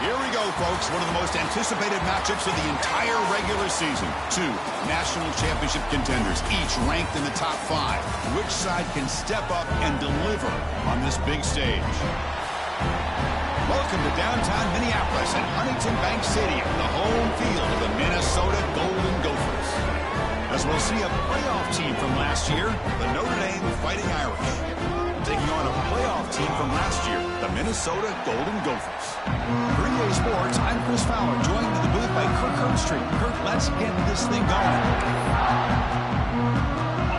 Here we go, folks. One of the most anticipated matchups of the entire regular season. Two national championship contenders, each ranked in the top 5. Which side can step up and deliver on this big stage? Welcome to downtown Minneapolis at Huntington Bank Stadium, the home field of the Minnesota Golden Gophers. As we'll see a playoff team from last year, the Notre Dame Fighting Irish, taking on a playoff team from last year, the Minnesota Golden Gophers. For EA Sports, I'm Chris Fowler, joined in the booth by Kirk Herbstreit. Kirk, let's get this thing going.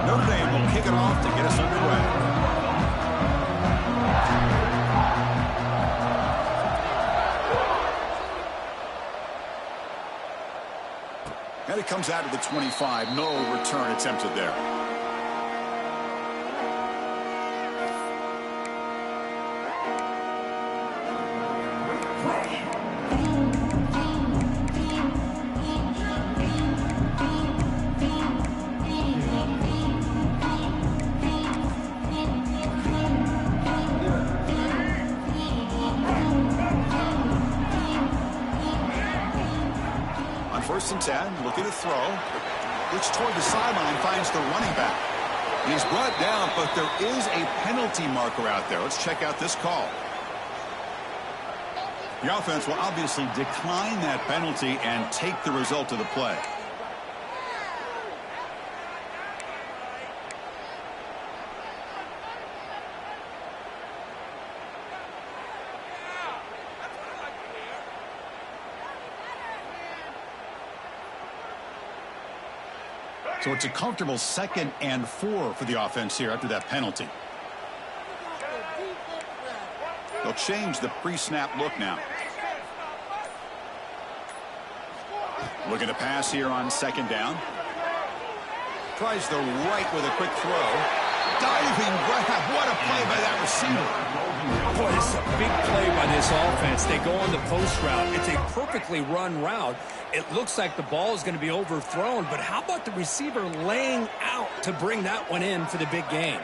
Notre Dame will kick it off to get us underway. And it comes out of the 25. No return attempted there. First and 10, looking to throw. Which toward the sideline finds the running back. He's brought down, but there is a penalty marker out there. Let's check out this call. The offense will obviously decline that penalty and take the result of the play. So it's a comfortable 2nd and 4 for the offense here after that penalty. They'll change the pre-snap look now. Looking to pass here on 2nd down. Tries the right with a quick throw. Diving grab. What a play by that receiver. Boy, this is a big play by this offense. They go on the post route. It's a perfectly run route. It looks like the ball is going to be overthrown, but how about the receiver laying out to bring that one in for the big game?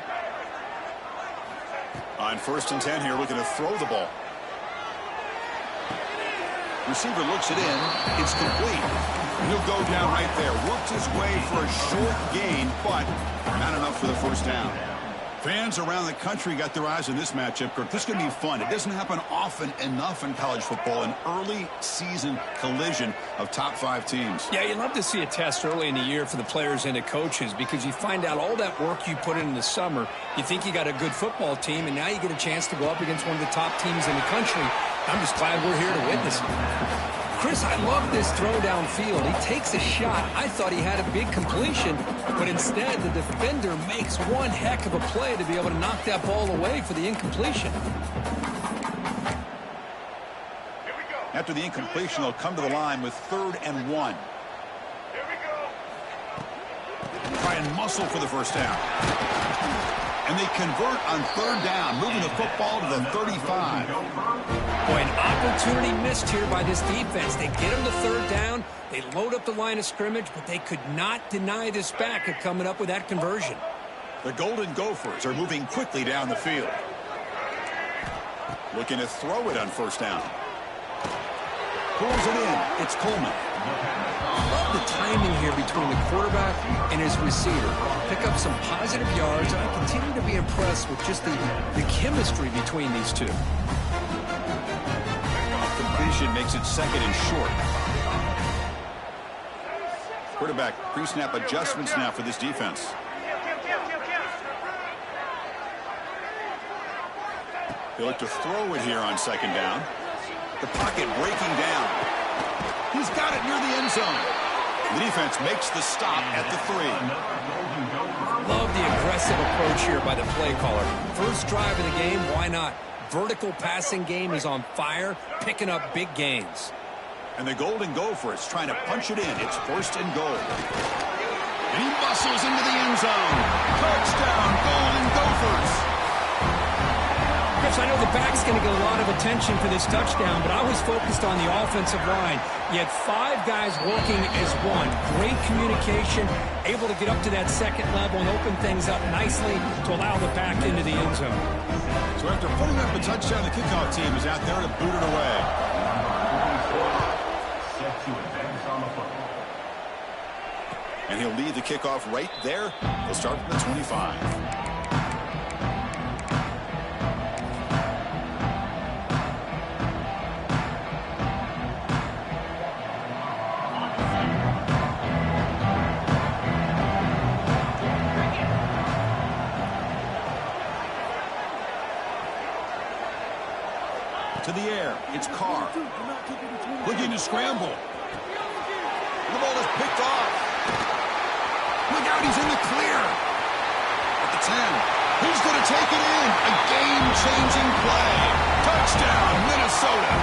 On 1st and 10 here, looking to throw the ball. Receiver looks it in. It's complete. He'll go down right there. Worked his way for a short gain, but not enough for the first down. Fans around the country got their eyes on this matchup, Kirk. This is going to be fun. It doesn't happen often enough in college football, an early season collision of top 5 teams. Yeah, you love to see a test early in the year for the players and the coaches because you find out all that work you put in the summer. You think you got a good football team, and now you get a chance to go up against one of the top teams in the country. I'm just glad we're here to witness it. Chris, I love this throw downfield. He takes a shot. I thought he had a big completion, but instead the defender makes one heck of a play to be able to knock that ball away for the incompletion. After the incompletion, they'll come to the line with 3rd and 1. Here we go. Try and muscle for the first down. And they convert on 3rd down, moving the football to the 35. Boy, an opportunity missed here by this defense. They get him to 3rd down. They load up the line of scrimmage, but they could not deny this back of coming up with that conversion. The Golden Gophers are moving quickly down the field. Looking to throw it on 1st down. Pulls it in. It's Coleman. Love the timing here between the quarterback and his receiver. Pick up some positive yards, and I continue to be impressed with just the chemistry between these two. Completion makes it 2nd and short. Quarterback pre-snap adjustments now for this defense. They look to throw it here on second down. The pocket breaking down. He's got it near the end zone. The defense makes the stop at the 3. Love the aggressive approach here by the play caller. First drive of the game, why not? Vertical passing game is on fire, picking up big gains. And the Golden Gophers trying to punch it in. It's 1st and goal. And he bustles into the end zone. Touchdown, Golden Gophers. Chris, I know the back's going to get a lot of attention for this touchdown, but I was focused on the offensive line. You had 5 guys working as one. Great communication, able to get up to that second level and open things up nicely to allow the back into the end zone. So after putting up a touchdown, the kickoff team is out there to boot it away. And he'll lead the kickoff right there. He'll start from the 25. To the air, it's Carr. Looking to scramble. The ball is picked off. Look out, he's in the clear. At the 10. He's going to take it in. A game-changing play. Touchdown, Minnesota.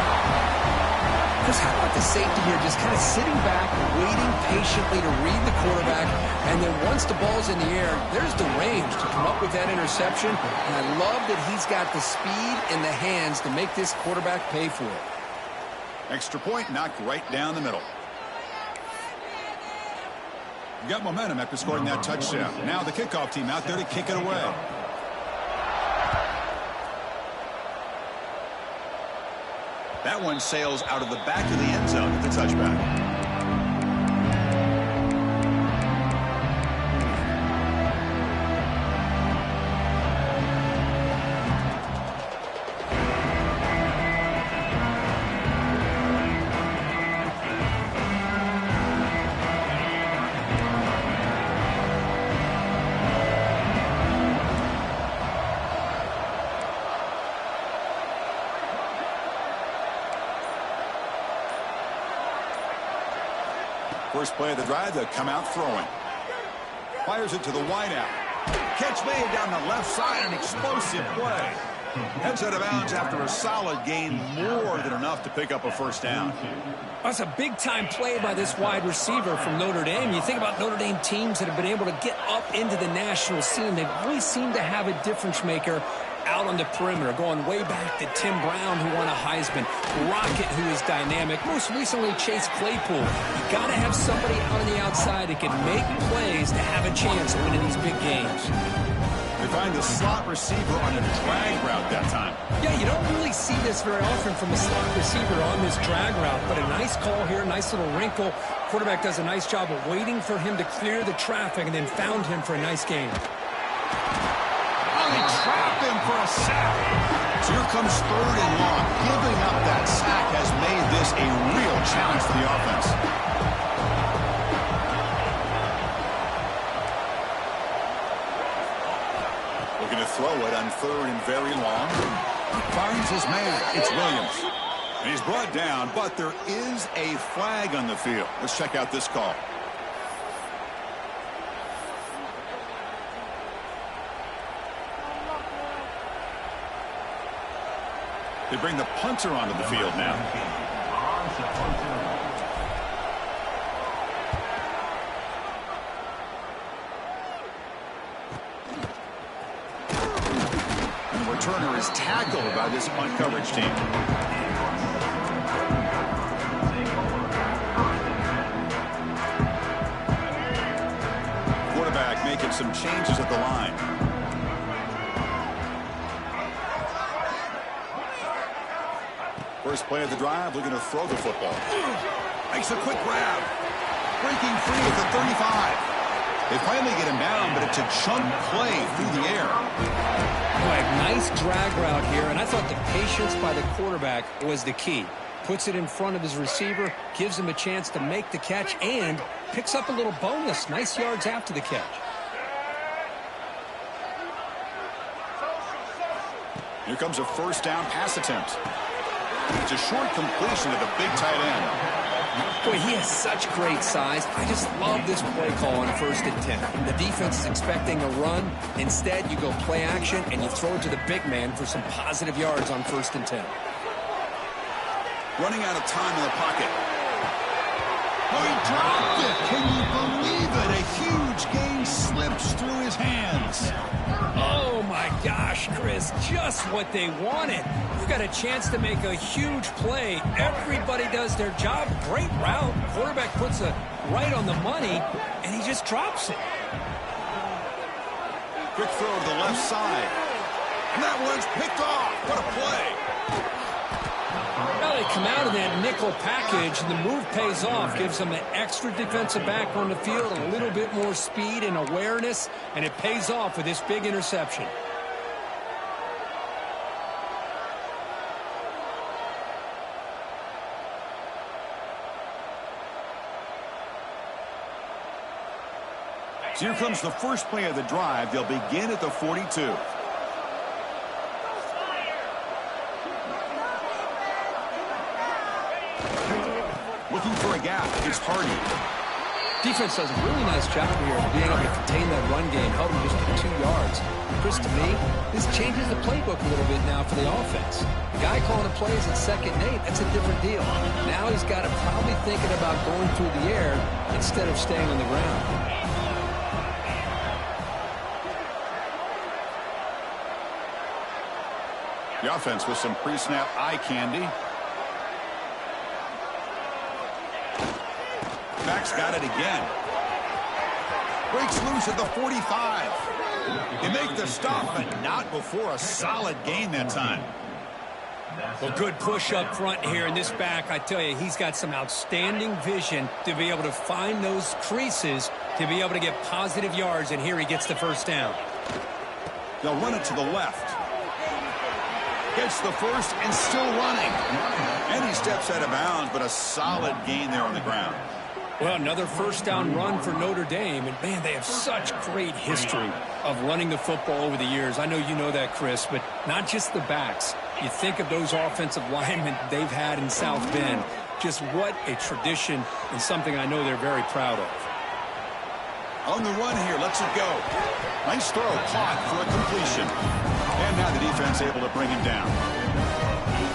Chris, how about the safety here just kind of sitting back, waiting patiently to read the quarterback, and then once the ball's in the air, there's the range to come up with that interception, and I love that he's got the speed and the hands to make this quarterback pay for it. Extra point knocked right down the middle. You got momentum after scoring that touchdown. Now the kickoff team out there to kick it away. That one sails out of the back of the end zone at the touchback. First play of the drive, they'll come out throwing. Fires it to the wideout. Catch made down the left side, an explosive play. Heads out of bounds after a solid gain, more than enough to pick up a first down. That's a big-time play by this wide receiver from Notre Dame. You think about Notre Dame teams that have been able to get up into the national scene. They've always seemed to have a difference maker out on the perimeter, going way back to Tim Brown, who won a Heisman, Rocket, who is dynamic, most recently Chase Claypool. You got to have somebody out on the outside that can make plays to have a chance of winning these big games. They find the slot receiver on a drag route that time. Yeah, you don't really see this very often from a slot receiver on this drag route, but a nice call here, nice little wrinkle. Quarterback does a nice job of waiting for him to clear the traffic and then found him for a nice game. They trapped him for a sack. So here comes 3rd and long. Giving up that sack has made this a real challenge for the offense. Looking to throw it on 3rd and very long. Finds his man. It's Williams. And he's brought down, but there is a flag on the field. Let's check out this call. They bring the punter onto the field now. And the returner is tackled by this punt coverage team. Quarterback making some changes at the line. First play of the drive, looking to throw the football. Makes a quick grab. Breaking free at the 35. They finally get him down, but it's a chunk play through the air. Boy, nice drag route here, and I thought the patience by the quarterback was the key. Puts it in front of his receiver, gives him a chance to make the catch, and picks up a little bonus. Nice yards after the catch. Here comes a first down pass attempt. It's a short completion to the big tight end. Boy, he has such great size. I just love this play call on 1st and 10. The defense is expecting a run. Instead, you go play action, and you throw it to the big man for some positive yards on 1st and 10. Running out of time in the pocket. Oh, he dropped it. Can you believe it? A huge gain slips through his hands. Oh, my gosh, Chris, just what they wanted. You got a chance to make a huge play. Everybody does their job. Great route. Quarterback puts it right on the money, and he just drops it. Quick throw to the left side. And that one's picked off. What a play. Now they come out of that nickel package, and the move pays off. Gives them an extra defensive back on the field, a little bit more speed and awareness, and it pays off with this big interception. So here comes the first play of the drive. They'll begin at the 42. Looking for a gap. It's Hardy. Defense does a really nice job here of being able to contain that run game, held him just to 2 yards. Chris, to me, this changes the playbook a little bit now for the offense. The guy calling the plays at 2nd and 8, that's a different deal. Now he's got to probably thinking about going through the air instead of staying on the ground. The offense with some pre-snap eye candy. Back's got it again. Breaks loose at the 45. They make the stop, but not before a solid gain that time. Well, good push up front here in this back. I tell you, he's got some outstanding vision to be able to find those creases to be able to get positive yards, and here he gets the first down. They'll run it to the left. Gets the first and still running. And he steps out of bounds, but a solid gain there on the ground. Well, another first down run for Notre Dame. And, man, they have such great history of running the football over the years. I know you know that, Chris, but not just the backs. You think of those offensive linemen they've had in South Bend. Just what a tradition and something I know they're very proud of. On the run here, lets it go. Nice throw, caught for a completion. And now the defense able to bring him down.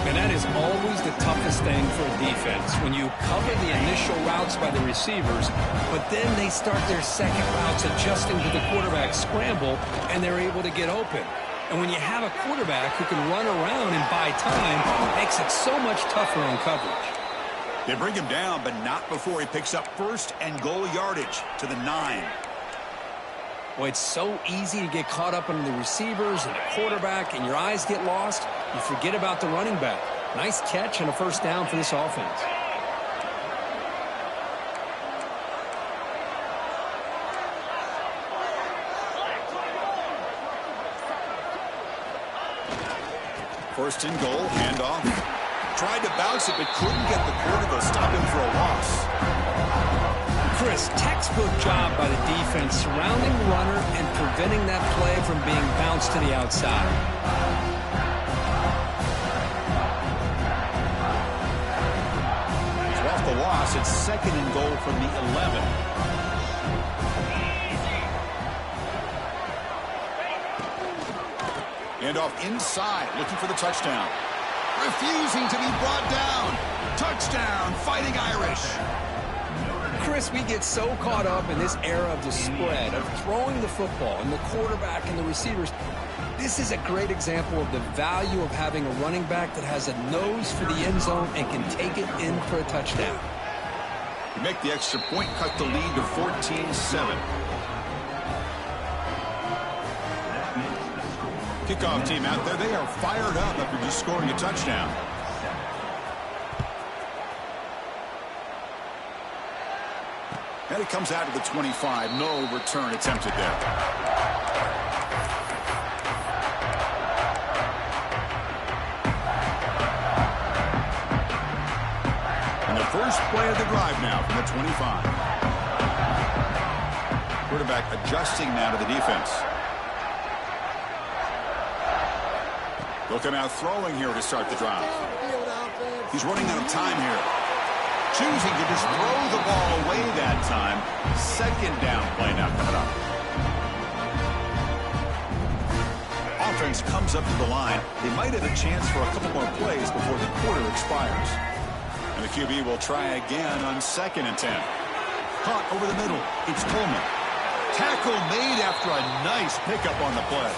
And that is always the toughest thing for a defense, when you cover the initial routes by the receivers, but then they start their second routes adjusting to the quarterback scramble, and they're able to get open. And when you have a quarterback who can run around and buy time, it makes it so much tougher on coverage. They bring him down, but not before he picks up 1st and goal yardage to the 9. Boy, it's so easy to get caught up on the receivers and the quarterback, and your eyes get lost. You forget about the running back. Nice catch and a first down for this offense. First and goal, handoff. Tried to bounce it, but couldn't get the quarter to stop him for a loss. Chris, textbook job by the defense surrounding the runner and preventing that play from being bounced to the outside. So off the loss, it's 2nd and goal from the 11. And off inside, looking for the touchdown. Refusing to be brought down. Touchdown, Fighting Irish. Chris, we get so caught up in this era of the spread, of throwing the football, and the quarterback and the receivers. This is a great example of the value of having a running back that has a nose for the end zone and can take it in for a touchdown. You make the extra point, cut the lead to 14-7. Kickoff team out there, they are fired up after just scoring a touchdown. And it comes out of the 25. No return attempted there. And the first play of the drive now from the 25. Quarterback adjusting now to the defense. Looking out throwing here to start the drive. He's running out of time here. Choosing to just throw the ball away that time. Second down play now coming up. Offense comes up to the line. They might have a chance for a couple more plays before the quarter expires. And the QB will try again on 2nd and 10. Caught over the middle. It's Coleman. Tackle made after a nice pickup on the play.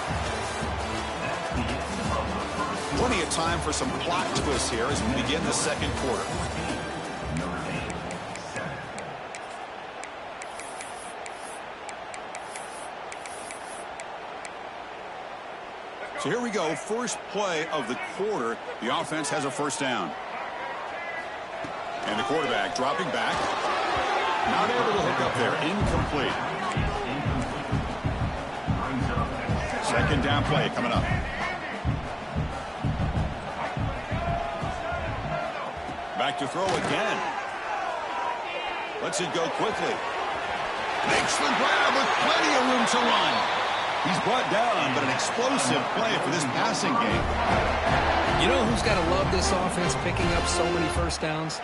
Plenty of time for some plot twists here as we begin the second quarter. So here we go. First play of the quarter. The offense has a first down. And the quarterback dropping back. Not able to hook up there. Incomplete. Second down play coming up. Back to throw again. Lets it go quickly. Makes the grab with plenty of room to run. He's brought down, but an explosive play for this passing game. You know who's got to love this offense picking up so many first downs?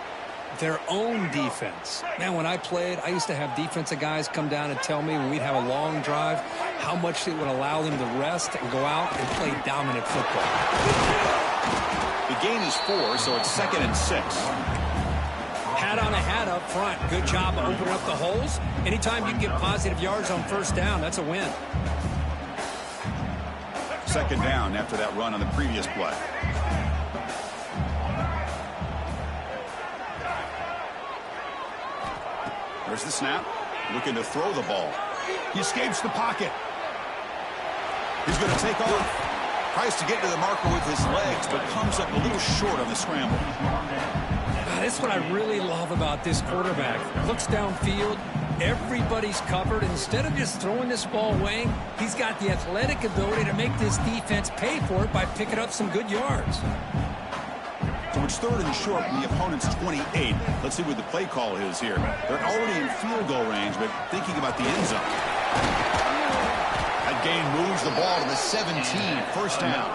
Their own defense. Man, when I played, I used to have defensive guys come down and tell me when we'd have a long drive how much it would allow them to rest and go out and play dominant football. The gain is 4, so it's 2nd and 6. Hat on a hat up front. Good job of opening up the holes. Anytime you can get positive yards on first down, that's a win. Second down after that run on the previous play. There's the snap. Looking to throw the ball. He escapes the pocket. He's going to take off. Tries to get to the marker with his legs, but comes up a little short on the scramble. That's what I really love about this quarterback. Looks downfield. Everybody's covered. Instead of just throwing this ball away, he's got the athletic ability to make this defense pay for it by picking up some good yards. So it's 3rd and short from the opponent's 28. Let's see what the play call is here. They're already in field goal range, but thinking about the end zone. That gain moves the ball to the 17. First down.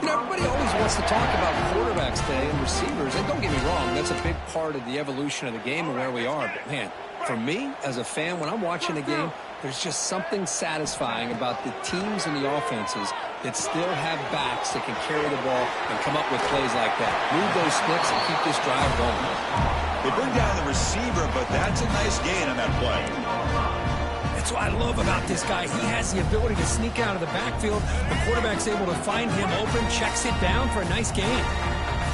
You know, everybody always wants to talk about quarterbacks today and receivers, and don't get me wrong, that's a big part of the evolution of the game and where we are. But, man, for me, as a fan, when I'm watching a game, there's just something satisfying about the teams and the offenses that still have backs that can carry the ball and come up with plays like that. Move those sticks and keep this drive going. They bring down the receiver, but that's a nice gain on that play. That's what I love about this guy. He has the ability to sneak out of the backfield. The quarterback's able to find him open, checks it down for a nice gain.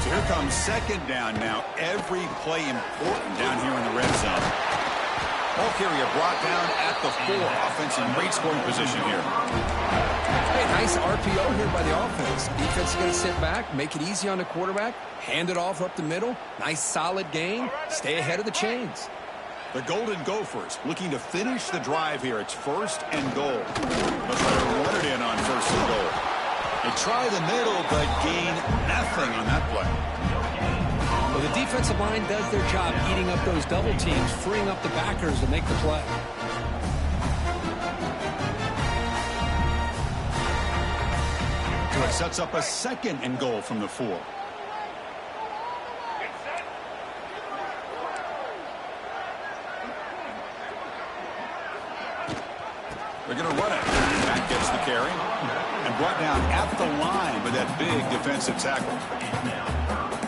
So here comes second down now. Every play important down here in the red zone. Ball carrier brought down at the 4. Offense in great scoring position here. Hey, nice RPO here by the offense. Defense is going to sit back, make it easy on the quarterback, hand it off up the middle. Nice solid gain. Stay ahead of the chains. The Golden Gophers looking to finish the drive here. It's 1st and goal. They'll try to run it in on 1st and goal. They try the middle, but gain nothing on that play. Well, the defensive line does their job eating up those double teams, freeing up the backers to make the play. So it sets up a 2nd and goal from the 4. They're going to run it. That gets the carry. And brought down at the line with that big defensive tackle.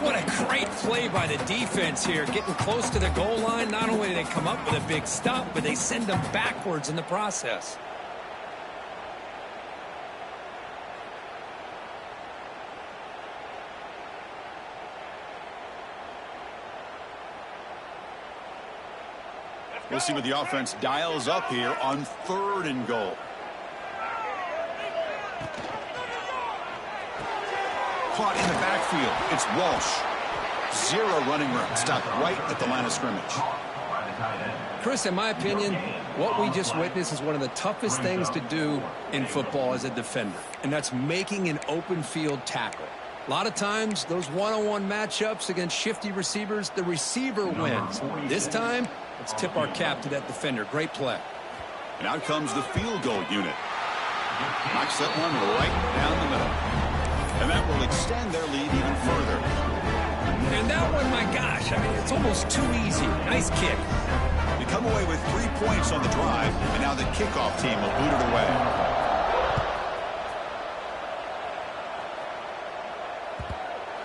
What a great play by the defense here. Getting close to the goal line. Not only do they come up with a big stop, but they send them backwards in the process. We'll see what the offense dials up here on 3rd and goal. Caught in the backfield. It's Walsh. 0 running room. Stopped right at the line of scrimmage. Chris, in my opinion, what we just witnessed is one of the toughest things to do in football as a defender, and that's making an open field tackle. A lot of times, those one-on-one matchups against shifty receivers, the receiver wins. This time, let's tip our cap to that defender. Great play. And out comes the field goal unit. Knocks that one right down the middle. And that will extend their lead even further. And that one, my gosh, I mean, it's almost too easy. Nice kick. They come away with 3 points on the drive, and now the kickoff team will boot it away.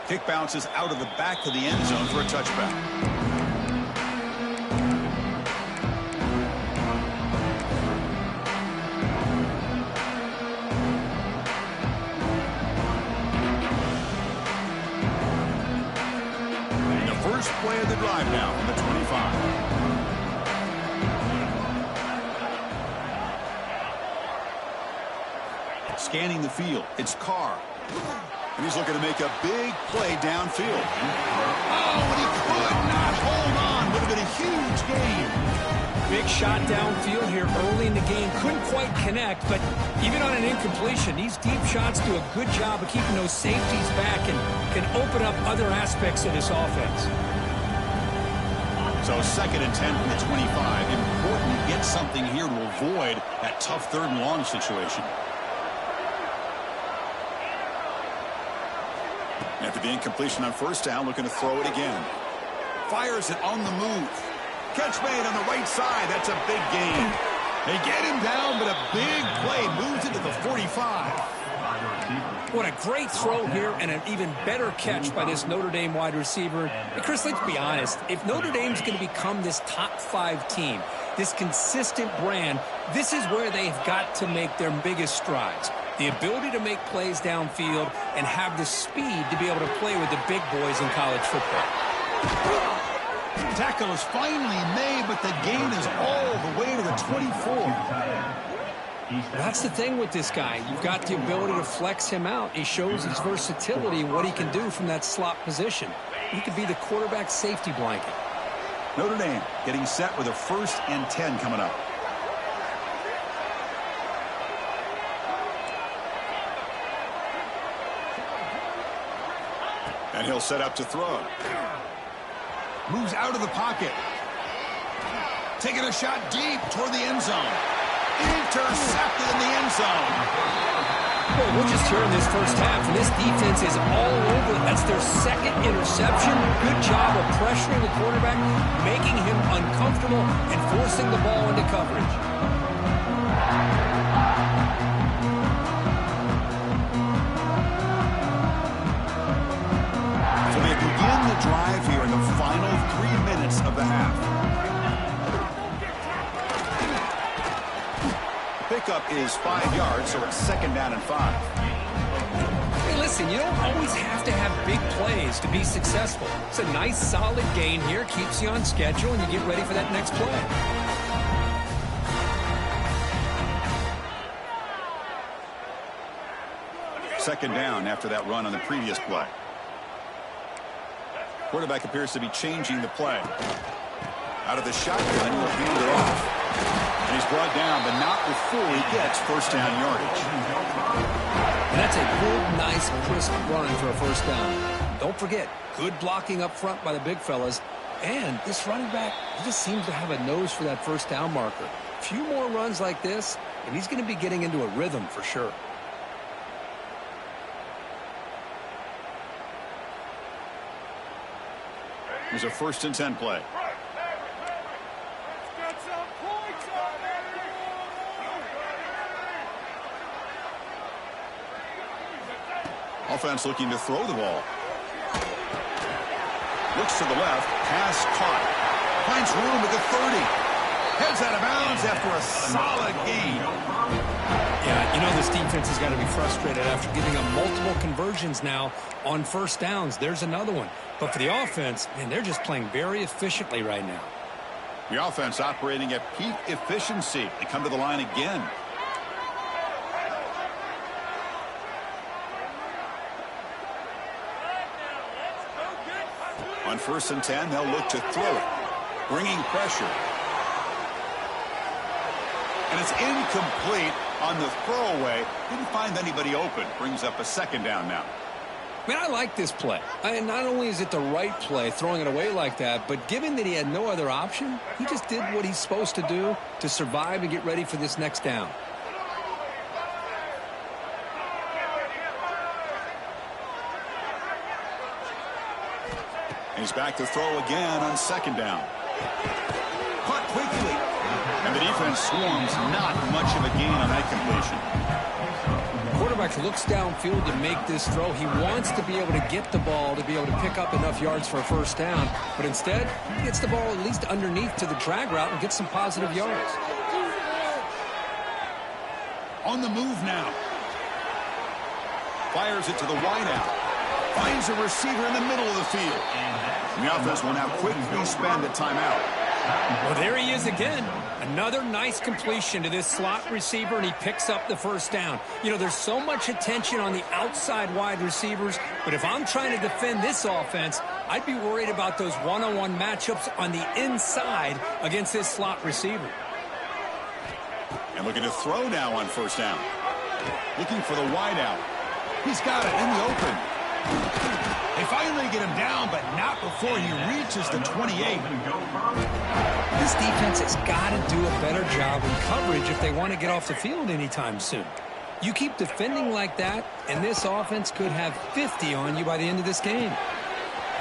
Kick bounces out of the back of the end zone for a touchback. Play of the drive now from the 25. Scanning the field, it's Carr. And he's looking to make a big play downfield. Oh, and he could not hold on. Would have been a huge gain. Big shot downfield here early in the game. Couldn't quite connect, but even on an incompletion, these deep shots do a good job of keeping those safeties back and can open up other aspects of this offense. So 2nd and 10 from the 25. Important to get something here to avoid that tough 3rd and long situation. After the incompletion on 1st down, looking to throw it again. Fires it on the move. Catch made on the right side. That's a big gain. They get him down, but a big play moves into the 45. What a great throw here and an even better catch by this Notre Dame wide receiver. Hey, Chris, let's be honest. If Notre Dame's going to become this top 5 team, this consistent brand, this is where they've got to make their biggest strides. The ability to make plays downfield and have the speed to be able to play with the big boys in college football. Tackle is finally made, but the gain is all the way to the 24. That's the thing with this guy. You've got the ability to flex him out. He shows his versatility, what he can do from that slot position. He could be the quarterback safety blanket. Notre Dame getting set with a 1st and 10 coming up. And he'll set up to throw. Moves out of the pocket. Taking a shot deep toward the end zone. Intercepted in the end zone. Well, we're just here in this first half, and this defense is all over. That's their 2nd interception. Good job of pressuring the quarterback, making him uncomfortable, and forcing the ball into coverage. So they begin the drive here in the final 3 minutes of the half. Pickup is 5 yards, so it's 2nd down and 5. Hey, listen, you don't always have to have big plays to be successful. It's a nice, solid gain here, keeps you on schedule, and you get ready for that next play. Second down after that run on the previous play. Quarterback appears to be changing the play. Out of the shotgun, he'll hand it off. And he's brought down, but not before he gets 1st down yardage. And that's a good, nice, crisp run for a 1st down. Don't forget, good blocking up front by the big fellas. And this running back, he just seems to have a nose for that 1st down marker. A few more runs like this, and he's going to be getting into a rhythm for sure. Here's a 1st and 10 play. Offense looking to throw the ball. Looks to the left. Pass caught. Finds room at the 30. Heads out of bounds after a solid gain. Yeah, you know this defense has got to be frustrated after giving up multiple conversions now on 1st downs. There's another one. But for the offense, man, they're just playing very efficiently right now. The offense operating at peak efficiency. They come to the line again. On 1st and 10, they'll look to throw it. Bringing pressure. And it's incomplete on the throwaway. Didn't find anybody open. Brings up a 2nd down now. Man, I like this play. And not only is it the right play, throwing it away like that, but given that he had no other option, he just did what he's supposed to do to survive and get ready for this next down. And he's back to throw again on second down. Caught quickly. And the defense swarms. Not much of a gain on that completion. Quarterback looks downfield to make this throw. He wants to be able to get the ball to be able to pick up enough yards for a first down. But instead, he gets the ball at least underneath to the drag route and gets some positive yards. On the move now. Fires it to the wideout. Finds a receiver in the middle of the field. And the offense will now quickly spend a timeout. Well, there he is again. Another nice completion to this slot receiver, and he picks up the first down. You know, there's so much attention on the outside wide receivers, but if I'm trying to defend this offense, I'd be worried about those one-on-one matchups on the inside against this slot receiver. And looking to throw now on first down. Looking for the wideout. He's got it in the open. They finally get him down, but not before he reaches the 28. This defense has got to do a better job in coverage if they want to get off the field anytime soon. You keep defending like that, and this offense could have 50 on you by the end of this game.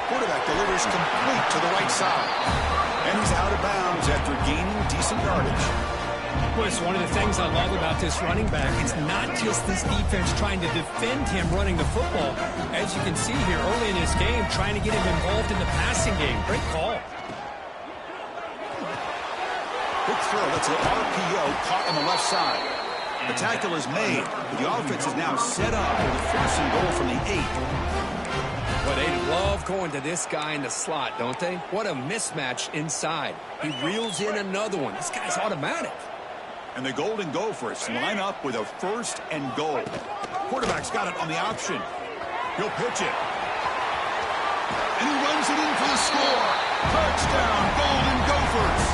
Quarterback delivers complete to the right side. And he's out of bounds after gaining decent yardage. Well, it's one of the things I love about this running back. It's not just this defense trying to defend him running the football. As you can see here early in this game, trying to get him involved in the passing game. Great call. Quick throw. That's an RPO caught on the left side. The tackle is made. The offense is now set up with a first and goal from the 8. Well, they love going to this guy in the slot, don't they? What a mismatch inside. He reels in another one. This guy's automatic. And the Golden Gophers line up with a first and goal. Quarterback's got it on the option. He'll pitch it. And he runs it in for the score. Touchdown, Golden Gophers.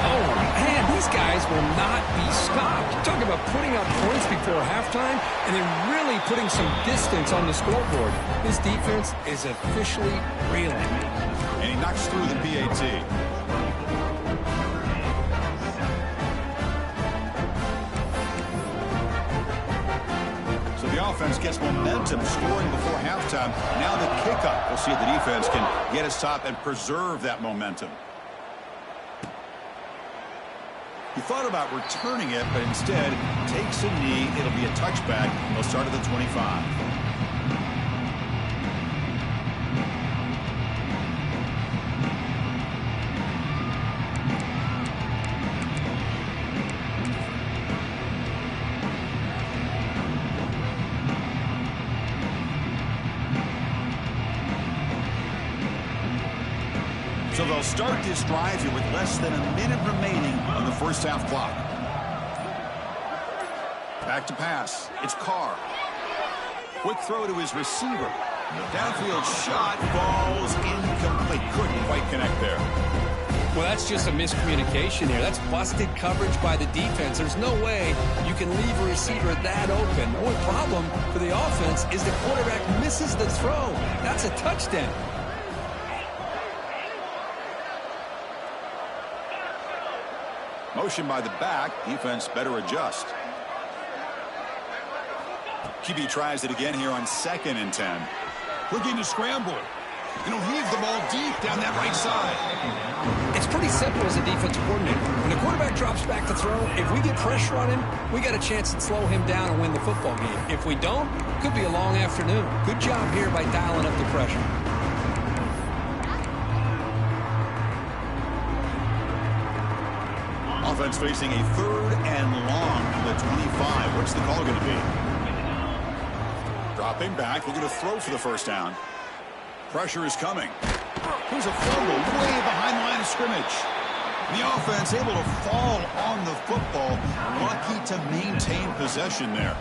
Oh, man, these guys will not be stopped. You talk about putting up points before halftime and then really putting some distance on the scoreboard. This defense is officially reeling. And he knocks through the PAT. The offense gets momentum scoring before halftime. Now the kickoff. We'll see if the defense can get a stop and preserve that momentum. He thought about returning it, but instead takes a knee. It'll be a touchback. They'll start at the 25. So they'll start this drive here with less than a minute remaining on the first half clock. Back to pass. It's Carr. Quick throw to his receiver. Downfield shot falls incomplete. Couldn't quite connect there. Well, that's just a miscommunication here. That's busted coverage by the defense. There's no way you can leave a receiver that open. The only problem for the offense is the quarterback misses the throw. That's a touchdown. Motion by the back. Defense better adjust. QB tries it again here on 2nd and 10. Looking to scramble. And he'll heave the ball deep down that right side. It's pretty simple as a defensive coordinator. When the quarterback drops back to throw, if we get pressure on him, we got a chance to slow him down and win the football game. If we don't, could be a long afternoon. Good job here by dialing up the pressure. Offense facing a 3rd and long to the 25. What's the call going to be? Dropping back, looking to throw for the first down. Pressure is coming. There's a fumble way behind the line of scrimmage. The offense able to fall on the football. Lucky to maintain possession there.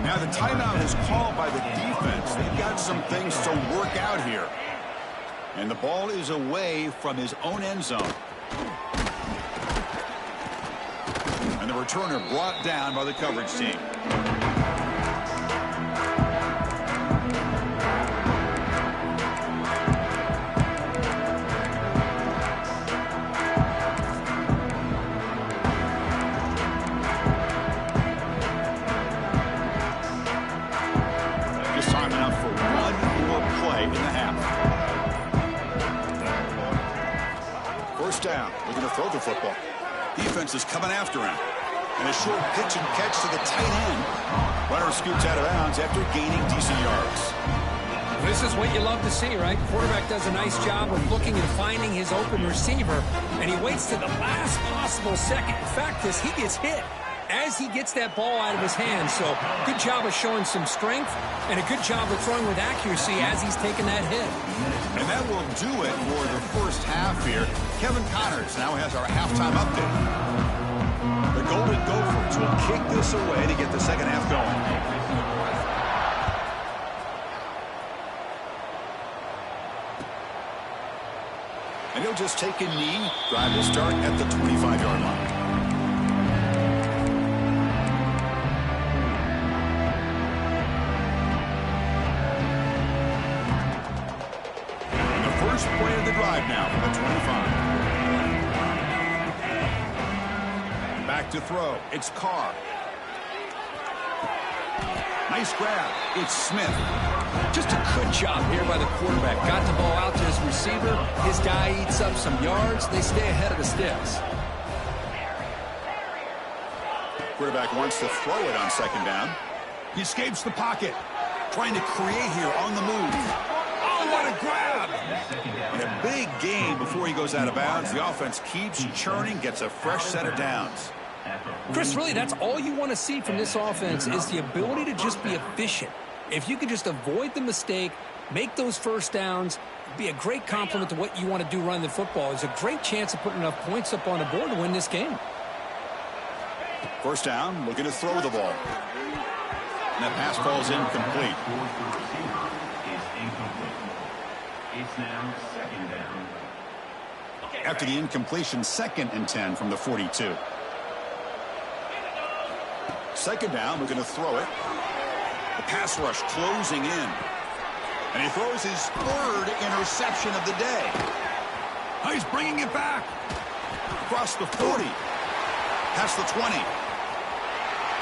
Now the timeout is called by the defense. They've got some things to work out here. And the ball is away from his own end zone. And the returner brought down by the coverage team. Just time enough for one more play in the half. down. Looking to throw the football. Defense is coming after him. And a short pitch and catch to the tight end. Runner scoots out of bounds after gaining decent yards. This is what you love to see, right? Quarterback does a nice job of looking and finding his open receiver, and he waits to the last possible second. In fact, he gets hit as he gets that ball out of his hands. So good job of showing some strength and a good job of throwing with accuracy as he's taking that hit. And that will do it for the first half here. Kevin Connors now has our halftime update. The Golden Gophers will kick this away to get the second half going. And he'll just take a knee, drive to start at the 25-yard line. And the first play of the drive now from the 25. Back to throw. It's Carr. Nice grab. It's Smith. Just a good job here by the quarterback. Got the ball out to his receiver. His guy eats up some yards. They stay ahead of the sticks. Quarterback wants to throw it on second down. He escapes the pocket. Trying to create here on the move. Oh, what a grab! And a big gain before he goes out of bounds. The offense keeps churning, gets a fresh set of downs. Chris, really, that's all you want to see from this offense is the ability to just be efficient. If you can just avoid the mistake, make those first downs, be a great compliment to what you want to do running the football. There's a great chance of putting enough points up on the board to win this game. First down, looking to throw the ball. And that pass ball's incomplete. It's now second down. After the incompletion, 2nd and 10 from the 42. Second down, looking to throw it. The pass rush closing in. And he throws his 3rd interception of the day. Oh, he's bringing it back. Across the 40. Past the 20.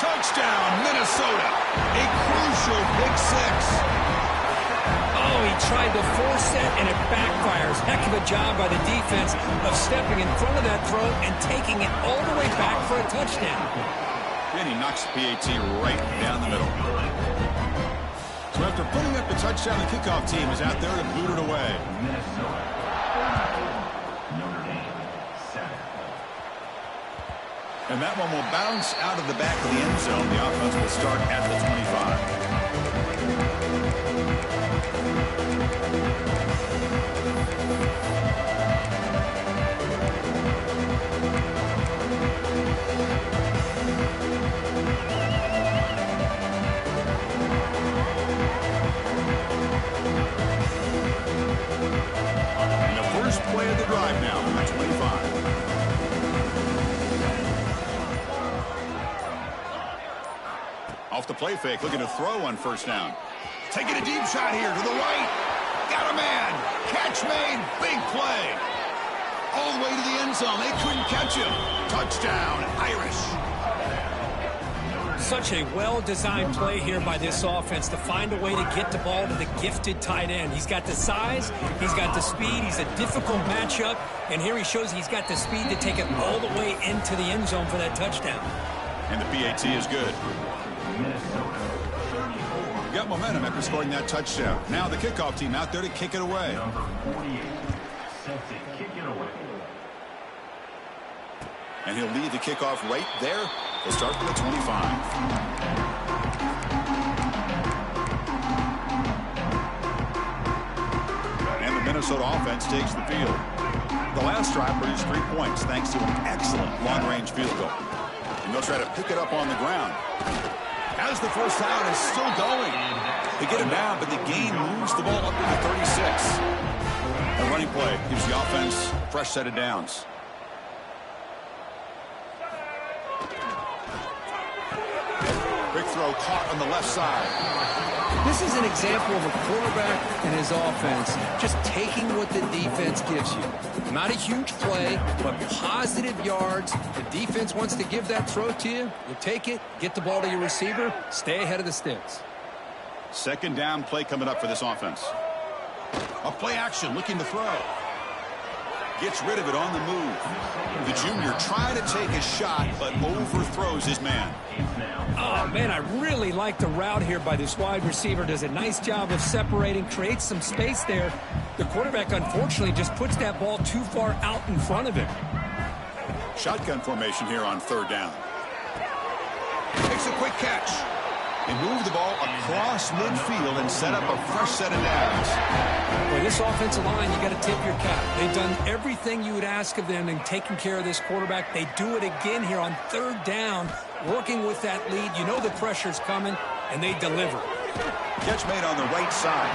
Touchdown, Minnesota. A crucial pick 6. Oh, he tried to force it, and it backfires. Heck of a job by the defense of stepping in front of that throw and taking it all the way back for a touchdown. And he knocks the PAT right down the middle. So after putting up the touchdown, the kickoff team is out there to boot it away. And that one will bounce out of the back of the end zone. The offense will start at the 25. Play of the drive now from the 25. Off the play fake, looking to throw on first down. Taking a deep shot here to the right. Got a man. Catch made. Big play. All the way to the end zone. They couldn't catch him. Touchdown, Irish. Such a well-designed play here by this offense to find a way to get the ball to the gifted tight end. He's got the size, he's got the speed, he's a difficult matchup, and here he shows he's got the speed to take it all the way into the end zone for that touchdown. And the PAT is good. Got momentum after scoring that touchdown. Now the kickoff team out there to kick it away. Number 48, set to kick it away. And he'll lead the kickoff right there. He'll start with the 25. And the Minnesota offense takes the field. The last drive produced 3 points thanks to an excellent long-range field goal. And they'll try to pick it up on the ground. As the first down is still going. They get him down, but the gain moves the ball up to the 36. A running play gives the offense a fresh set of downs. Quick throw caught on the left side. This is an example of a quarterback and his offense just taking what the defense gives you. Not a huge play, but positive yards. The defense wants to give that throw to you. You take it, get the ball to your receiver, stay ahead of the sticks. Second down play coming up for this offense. A play action looking to throw. Gets rid of it on the move. The junior trying to take a shot, but overthrows his man. Oh, man, I really like the route here by this wide receiver. Does a nice job of separating, creates some space there. The quarterback, unfortunately, just puts that ball too far out in front of him. Shotgun formation here on third down. Makes a quick catch. They move the ball across midfield and set up a fresh set of downs. Boy, this offensive line, you got to tip your cap. They've done everything you would ask of them in taking care of this quarterback. They do it again here on third down, working with that lead. You know the pressure's coming, and they deliver. Catch made on the right side.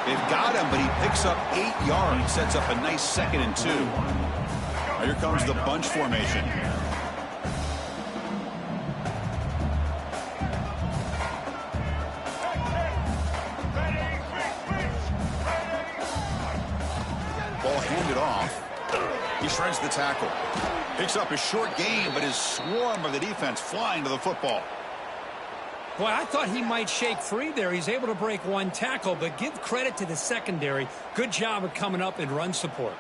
They've got him, but he picks up 8 yards, sets up a nice 2nd and 2. Now here comes the bunch formation. Ball handed off. He shreds the tackle. Picks up a short gain, but his swarm of the defense flying to the football. Boy, I thought he might shake free there. He's able to break one tackle, but give credit to the secondary. Good job of coming up in run support.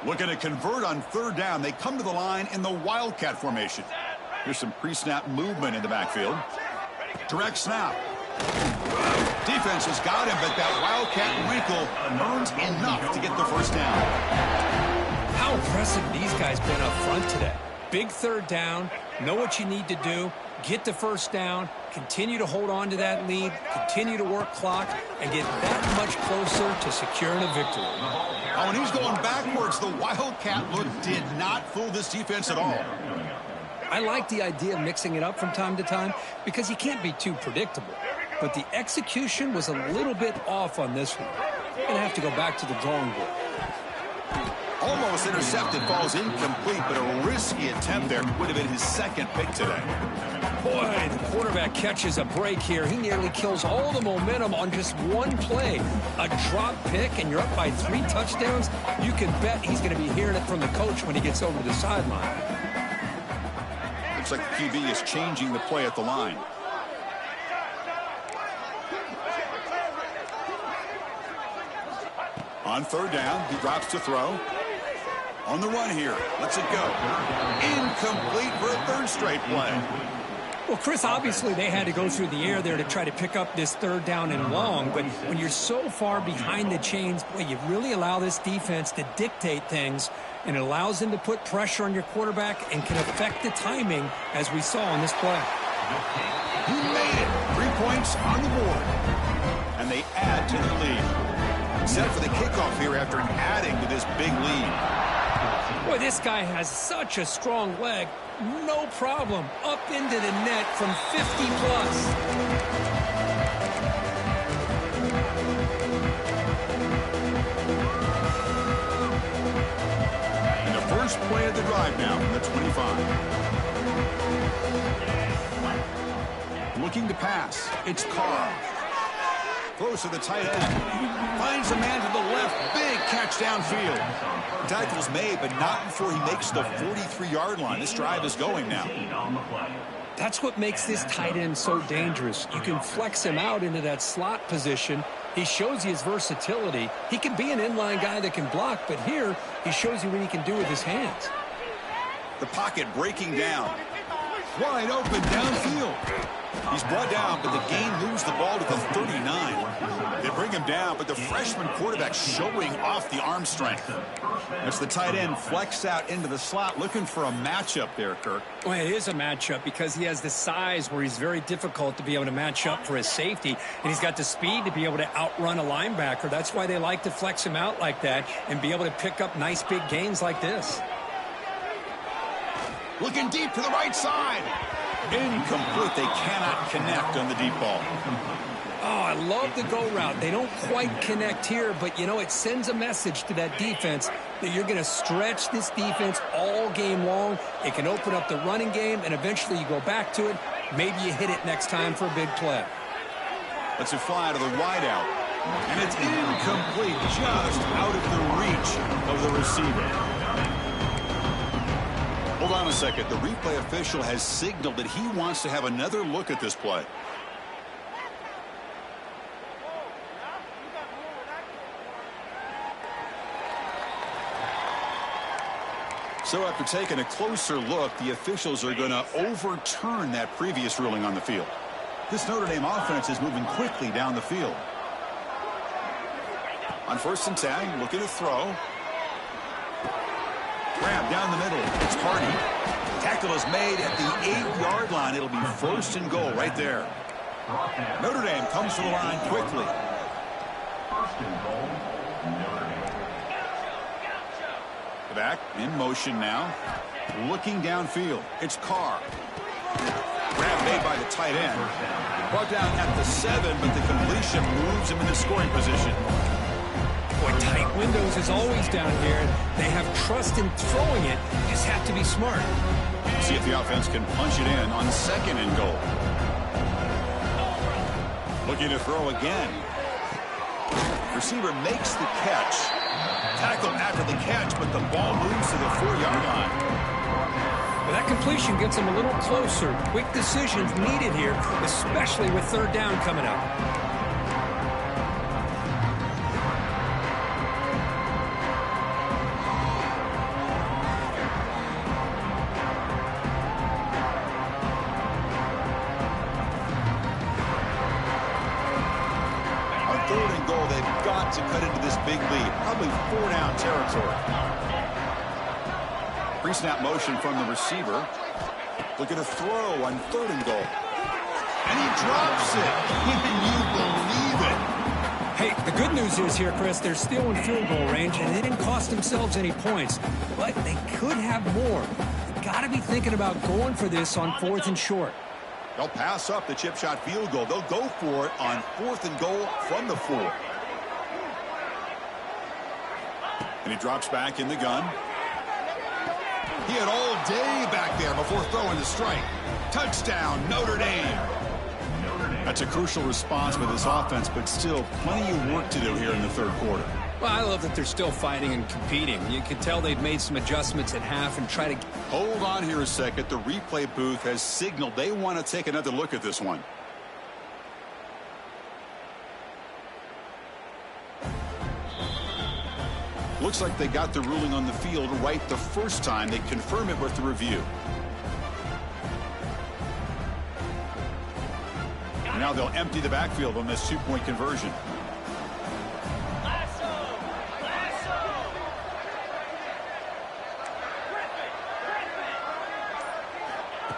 Looking to convert on third down. They come to the line in the Wildcat formation. Here's some pre-snap movement in the backfield. Direct snap. Defense has got him, but that Wildcat wrinkle earns enough to get the first down. How impressive these guys been up front today. Big third down, know what you need to do, get the first down, continue to hold on to that lead, continue to work clock, and get that much closer to securing a victory. Oh, when he's going backwards, the Wildcat look did not fool this defense at all. I like the idea of mixing it up from time to time because you can't be too predictable. But the execution was a little bit off on this one. You're going to have to go back to the drawing board. Almost intercepted, falls incomplete, but a risky attempt there would have been his 2nd pick today. Boy, the quarterback catches a break here. He nearly kills all the momentum on just one play. A drop pick, and you're up by 3 touchdowns. You can bet he's going to be hearing it from the coach when he gets over the sideline. Looks like the QB is changing the play at the line. On third down, he drops to throw. On the run here, lets it go. Incomplete for a 3rd straight play. Well, Chris, obviously they had to go through the air there to try to pick up this third down and long, but when you're so far behind the chains, boy, you really allow this defense to dictate things, and it allows them to put pressure on your quarterback and can affect the timing, as we saw on this play. He made it. 3 points on the board. And they add to the lead. Set for the kickoff here after adding to this big lead. Boy, this guy has such a strong leg. No problem. Up into the net from 50 plus. And the first play of the drive now from the 25. Looking to pass. It's Carr. Throws to the tight end. Finds a man to the left. Big catch downfield. Tackle's made, but not before he makes the 43-yard line. This drive is going now. That's what makes this tight end so dangerous. You can flex him out into that slot position. He shows you his versatility. He can be an inline guy that can block, but here he shows you what he can do with his hands. The pocket breaking down. Wide open downfield. He's brought down, but the gain moves the ball to the 39. They bring him down, but the freshman quarterback showing off the arm strength. As the tight end flex out into the slot, looking for a matchup there, Kirk. Well, it is a matchup because he has the size where he's very difficult to be able to match up for his safety, and he's got the speed to be able to outrun a linebacker. That's why they like to flex him out like that and be able to pick up nice big gains like this. Looking deep to the right side. Incomplete. They cannot connect on the deep ball. Oh, I love the go route. They don't quite connect here, but, you know, it sends a message to that defense that you're going to stretch this defense all game long. It can open up the running game, and eventually you go back to it. Maybe you hit it next time for a big play. Lets it fly to the wide out. And it's incomplete, just out of the reach of the receiver. Hold on a second. The replay official has signaled that he wants to have another look at this play. So after taking a closer look, the officials are going to overturn that previous ruling on the field. This Notre Dame offense is moving quickly down the field. On 1st and 10, looking to throw. Grab down the middle. It's Hardy. Tackle is made at the 8-yard line. It'll be 1st and goal right there. Notre Dame comes to the line quickly. 1st and goal, Notre Dame. The back in motion now. Looking downfield. It's Carr. Grab made by the tight end. Brought down at the 7, but the completion moves him into scoring position. Boy, tight windows is always down here. They have trust in throwing it. Just have to be smart. See if the offense can punch it in on 2nd and goal. Looking to throw again. Receiver makes the catch. Tackled after the catch, but the ball moves to the 4-yard line. Well, that completion gets them a little closer. Quick decisions needed here, especially with 3rd down coming up. On 3rd and goal, they've got to cut into this big lead. Probably 4-down territory. Pre-snap motion from the receiver. Looking to throw on 3rd and goal. And he drops it. Can you believe it? Hey, the good news is here, Chris, they're still in field goal range, and they didn't cost themselves any points. But they could have more. They've got to be thinking about going for this on 4th and short. They'll pass up the chip shot field goal. They'll go for it on 4th and goal from the 4. And he drops back in the gun. He had all day back there before throwing the strike. Touchdown, Notre Dame. That's a crucial response with this offense, but still plenty of work to do here in the 3rd quarter. Well, I love that they're still fighting and competing. You can tell they've made some adjustments at half and try to... Hold on here a second. The replay booth has signaled they want to take another look at this one. Looks like they got the ruling on the field right the first time. They confirm it with the review. Now they'll empty the backfield on this 2-point conversion.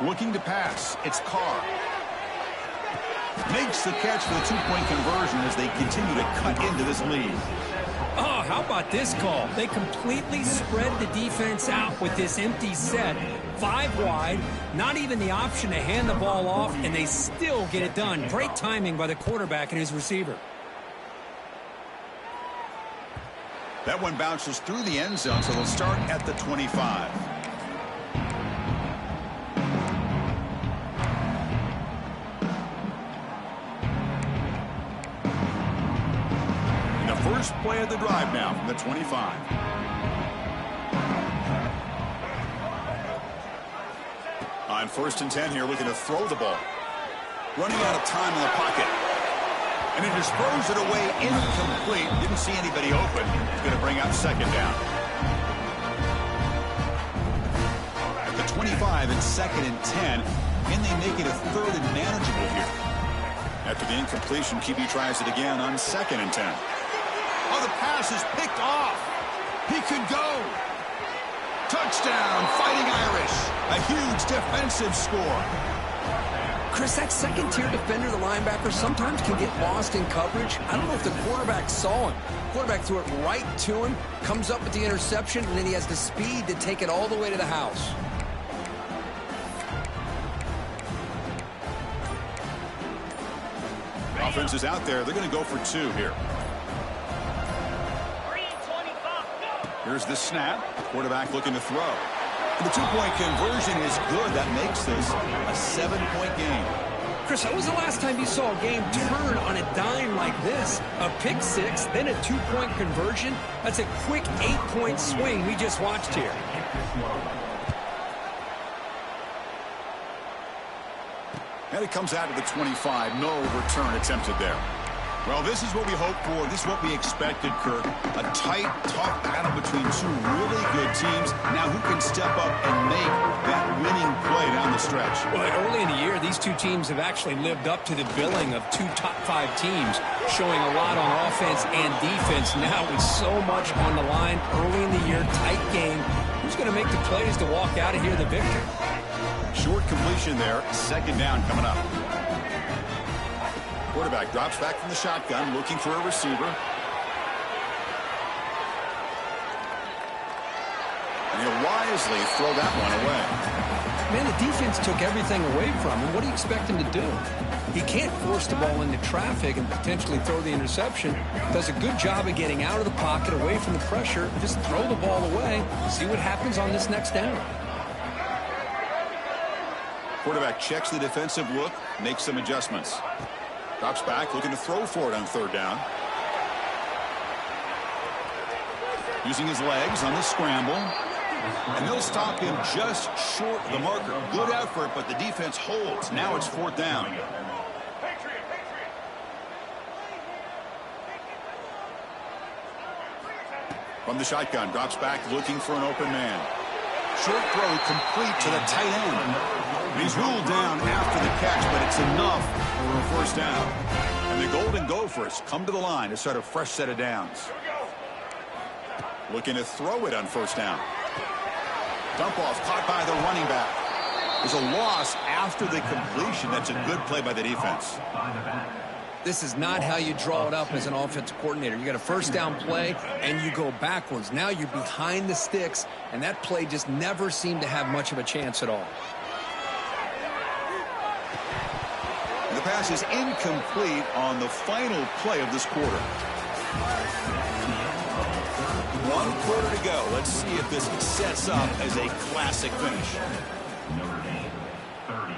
Looking to pass. It's Carr. Makes the catch for the 2-point conversion as they continue to cut into this lead. Oh, how about this call? They completely spread the defense out with this empty set. 5 wide, not even the option to hand the ball off, and they still get it done. Great timing by the quarterback and his receiver. That one bounces through the end zone, so they'll start at the 25. First play of the drive now from the 25. On 1st and 10 here, looking to throw the ball. Running out of time in the pocket. And he just throws it away incomplete. Didn't see anybody open. It's going to bring up 2nd down. At the 25, it's 2nd and 10. Can they make it a 3rd and manageable here? After the incompletion, QB tries it again on 2nd and 10. Oh, the pass is picked off. He could go. Touchdown, Fighting Irish. A huge defensive score. Chris, that second-tier defender, the linebacker, sometimes can get lost in coverage. I don't know if the quarterback saw him. Quarterback threw it right to him, comes up with the interception, and then he has the speed to take it all the way to the house. Offense is out there. They're going to go for 2 here. Here's the snap. Quarterback looking to throw. The 2-point conversion is good. That makes this a 7-point game. Chris, when was the last time you saw a game turn on a dime like this? A pick 6, then a 2-point conversion? That's a quick 8-point swing we just watched here. And it comes out of the 25. No return attempted there. Well, this is what we hoped for. This is what we expected, Kirk. A tight, tough battle between two really good teams. Now who can step up and make that winning play down the stretch? Well, early in the year, these two teams have actually lived up to the billing of two top 5 teams, showing a lot on offense and defense. Now with so much on the line early in the year, tight game, who's going to make the plays to walk out of here the victor? Short completion there. Second down coming up. Quarterback drops back from the shotgun, looking for a receiver. And he'll wisely throw that one away. Man, the defense took everything away from him. What do you expect him to do? He can't force the ball into traffic and potentially throw the interception. Does a good job of getting out of the pocket, away from the pressure. Just throw the ball away. See what happens on this next down. Quarterback checks the defensive look, makes some adjustments. Drops back, looking to throw for it on third down. Using his legs on the scramble. And they'll stop him just short of the marker. Good effort, but the defense holds. Now it's fourth down. From the shotgun, drops back, looking for an open man. Short throw complete to the tight end. He's ruled down after the catch, but it's enough for a first down. And the Golden Gophers come to the line to start a fresh set of downs. Looking to throw it on first down. Dump off caught by the running back. There's a loss after the completion. That's a good play by the defense. This is not how you draw it up as an offensive coordinator. You got a first down play, and you go backwards. Now you're behind the sticks, and that play just never seemed to have much of a chance at all. And the pass is incomplete on the final play of this quarter. 1 quarter to go. Let's see if this sets up as a classic finish. Notre Dame, 30.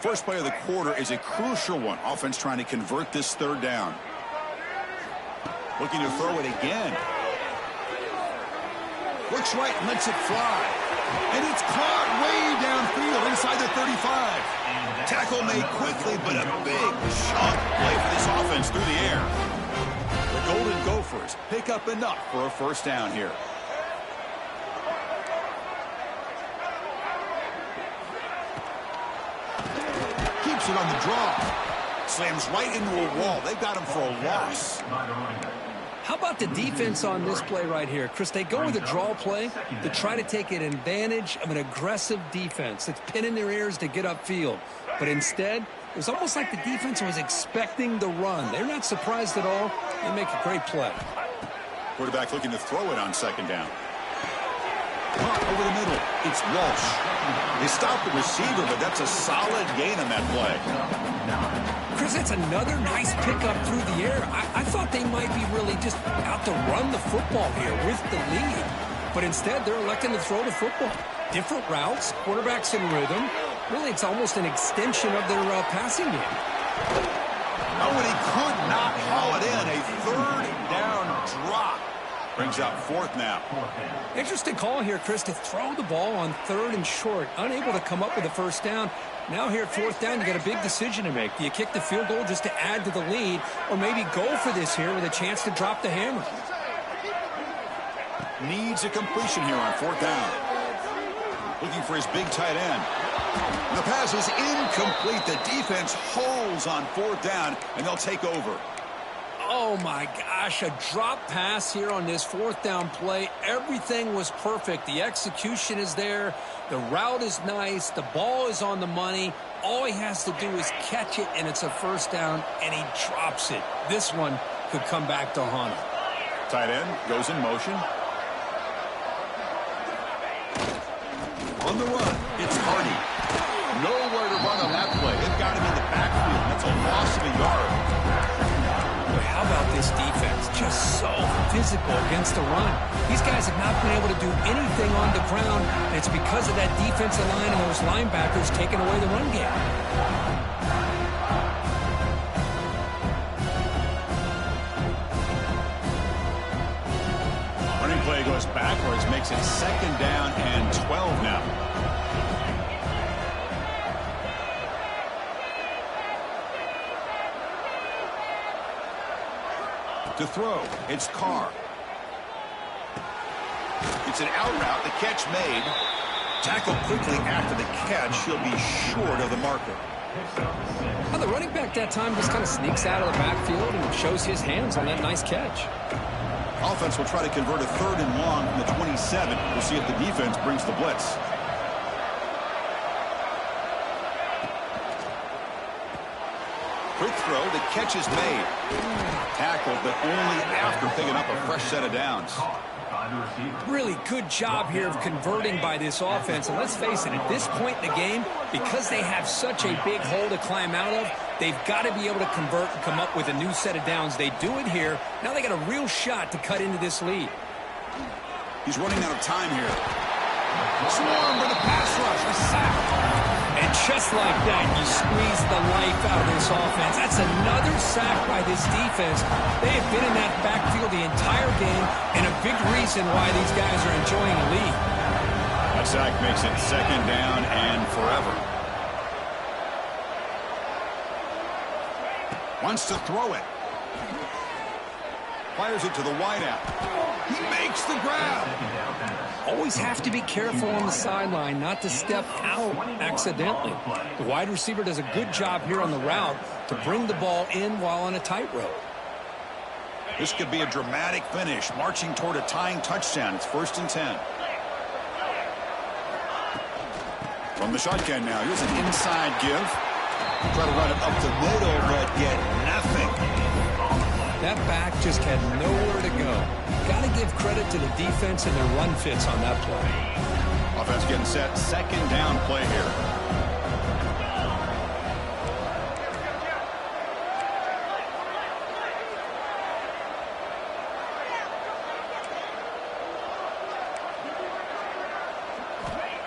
First play of the quarter is a crucial one. Offense trying to convert this third down. Looking to throw it again. Looks right and lets it fly. And it's caught way downfield inside the 35. Tackle made quickly, but a big chunk play for this offense through the air. The Golden Gophers pick up enough for a first down here. Keeps it on the draw. Slams right into a wall. They got him for a loss. How about the defense on this play right here? Chris, they go with a draw play to try to take an advantage of an aggressive defense that's pinning their ears to get upfield. But instead, it was almost like the defense was expecting the run. They're not surprised at all. They make a great play. Quarterback looking to throw it on second down. Caught over the middle. It's Walsh. They stopped the receiver, but that's a solid gain on that play. Chris, that's another nice pickup through the air. I thought they might be really just out to run the football here with the lead. But instead, they're electing to throw the football. Different routes, quarterbacks in rhythm. Really, it's almost an extension of their passing game. Oh, and he could not haul it in. A third down drop. Brings up fourth now. Interesting call here, Chris, to throw the ball on third and short. Unable to come up with a first down. Now here at fourth down, you got a big decision to make. Do you kick the field goal just to add to the lead, or maybe go for this here with a chance to drop the hammer? Needs a completion here on fourth down. Looking for his big tight end. The pass is incomplete. The defense holds on fourth down, and they'll take over. Oh, my gosh, a drop pass here on this fourth down play. Everything was perfect. The execution is there. The route is nice. The ball is on the money. All he has to do is catch it, and it's a first down, and he drops it. This one could come back to haunt him. Tight end goes in motion. On the run, it's Hardy. Nowhere to run on that play. They've got him in the backfield. That's a loss of a yard. How about this defense? Just so physical against the run. These guys have not been able to do anything on the ground, and it's because of that defensive line and those linebackers taking away the run game. Running play goes backwards, makes it second down and 12 now. To throw, it's Carr. It's an out route, the catch made. Tackled quickly after the catch. He'll be short of the marker. Well, the running back that time just kind of sneaks out of the backfield and shows his hands on that nice catch. Offense will try to convert a 3rd and long from the 27. We'll see if the defense brings the blitz. Quick throw, the catch is made. Tackled, but only after picking up a fresh set of downs. Really good job here of converting by this offense. And let's face it, at this point in the game, because they have such a big hole to climb out of, they've got to be able to convert and come up with a new set of downs. They do it here. Now they got a real shot to cut into this lead. He's running out of time here. Swarm with a pass rush, a sack. And just like that, you squeeze the life out of this offense. That's another sack by this defense. They have been in that backfield the entire game, and a big reason why these guys are enjoying a lead. That sack makes it 2nd down and forever. Wants to throw it. Fires it to the wideout. He makes the grab. Always have to be careful on the sideline not to step out accidentally. The wide receiver does a good job here on the route to bring the ball in while on a tightrope. This could be a dramatic finish, marching toward a tying touchdown. It's 1st and 10. From the shotgun now, here's an inside give. Try to run it up the middle, but get nothing. That back just had nowhere to go. Got to give credit to the defense and their run fits on that play. Offense getting set. 2nd down play here.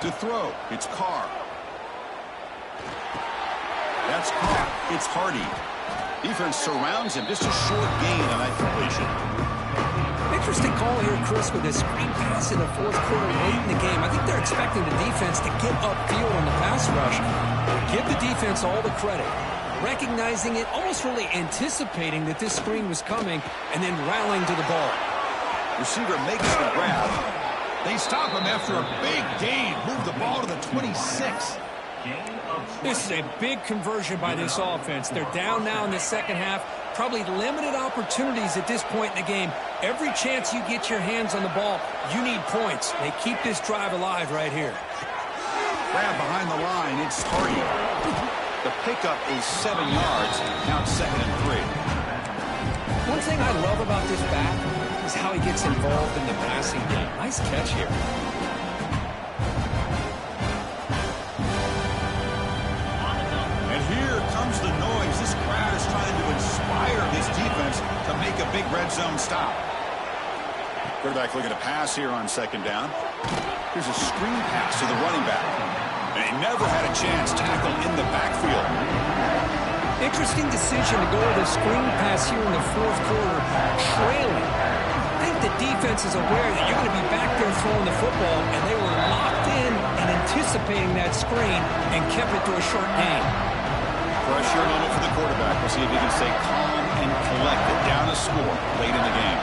To throw, it's Carr. That's Carr. It's Hardy. Defense surrounds him. Just a short gain on that completion. Interesting call here, Chris, with this screen pass in the 4th quarter late in the game. I think they're expecting the defense to get upfield on the pass rush. Give the defense all the credit. Recognizing it, almost really anticipating that this screen was coming, and then rallying to the ball. Receiver makes the grab. They stop him after a big gain. Move the ball to the 26. This is a big conversion by this offense. They're down now in the 2nd half. Probably limited opportunities at this point in the game. Every chance you get your hands on the ball, you need points. They keep this drive alive right here. Grab behind the line. It's Hardy. The pickup is 7 yards. Now it's 2nd and 3. One thing I love about this back is how he gets involved in the passing game. Nice catch here. The noise. This crowd is trying to inspire this defense to make a big red zone stop. Quarterback looking to pass here on 2nd down. Here's a screen pass to the running back. And he never had a chance tackled in the backfield. Interesting decision to go with a screen pass here in the 4th quarter, trailing. I think the defense is aware that you're going to be back there throwing the football, and they were locked in and anticipating that screen and kept it to a short gain. Pressure moment for the quarterback. We'll see if he can stay calm and collected. Down a score late in the game.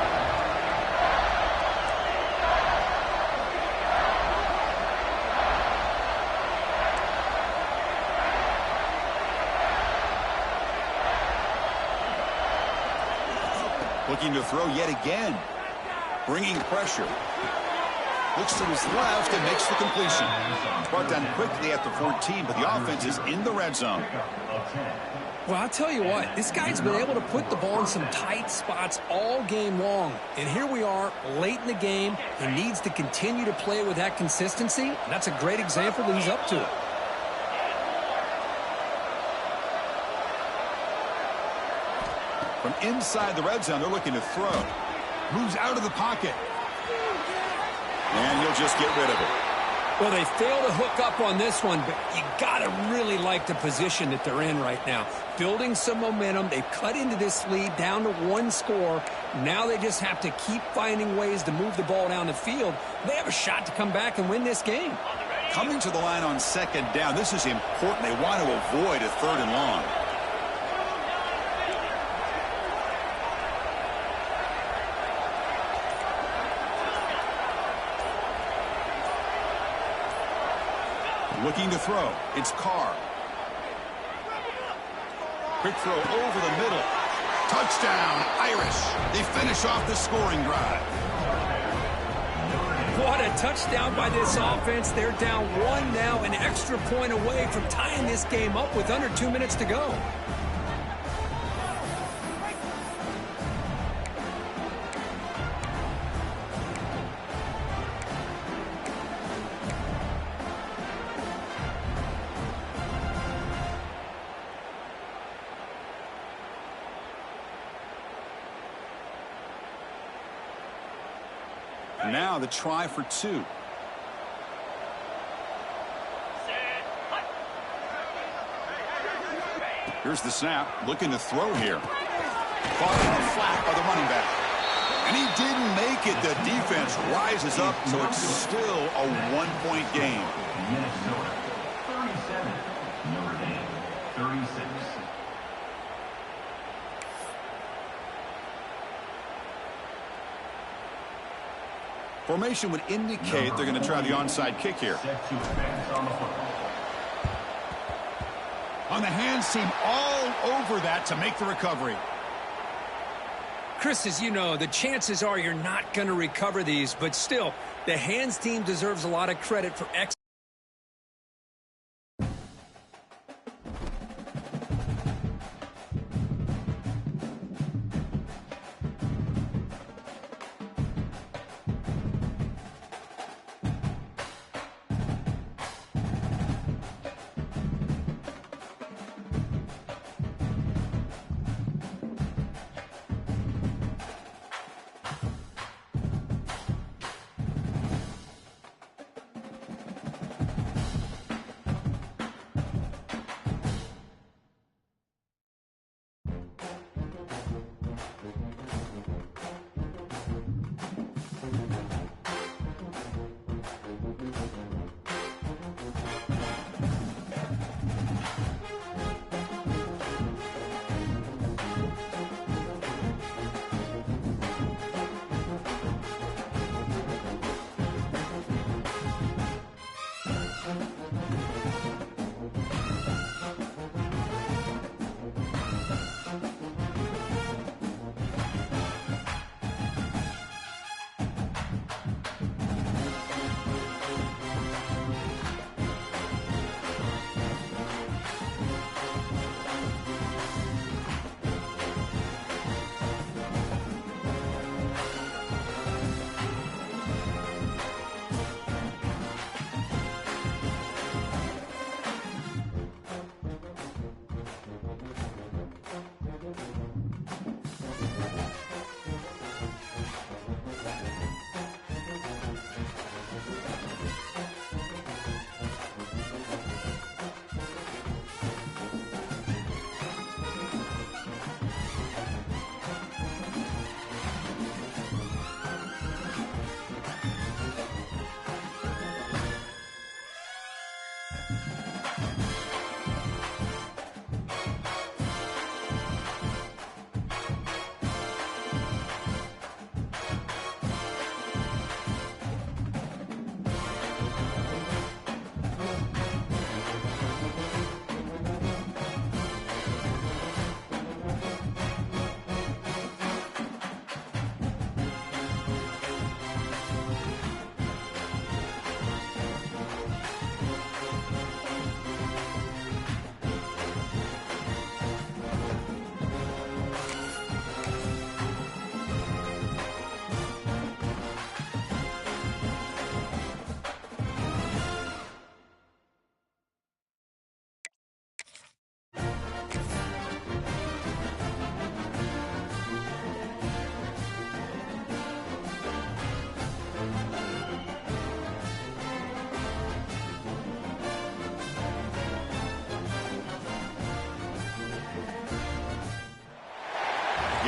Looking to throw yet again. Bringing pressure. Looks to his left and makes the completion. Brought down quickly at the 14, but the offense is in the red zone. Well, I'll tell you what, this guy's been able to put the ball in some tight spots all game long. And here we are, late in the game. He needs to continue to play with that consistency. And that's a great example that he's up to it. From inside the red zone, they're looking to throw. Moves out of the pocket. And you'll just get rid of it. Well, they fail to hook up on this one, but you got to really like the position that they're in right now. Building some momentum. They've cut into this lead down to 1 score. Now they just have to keep finding ways to move the ball down the field. They have a shot to come back and win this game. Coming to the line on 2nd down. This is important. They want to avoid a 3rd and long. Looking to throw. It's Carr. Quick throw over the middle. Touchdown, Irish. They finish off the scoring drive. What a touchdown by this offense. They're down 1 now, an extra point away from tying this game up with under 2 minutes to go. Now the try for 2. Here's the snap. Looking to throw here. Caught in the flat by the running back. And he didn't make it. The defense rises up, so it's still a 1-point game. Minnesota 37, Notre Dame 36. Formation would indicate they're going to try the onside kick here. Set to advance on the football. On the hands team all over that to make the recovery. Chris, as you know, the chances are you're not going to recover these, but still, the hands team deserves a lot of credit for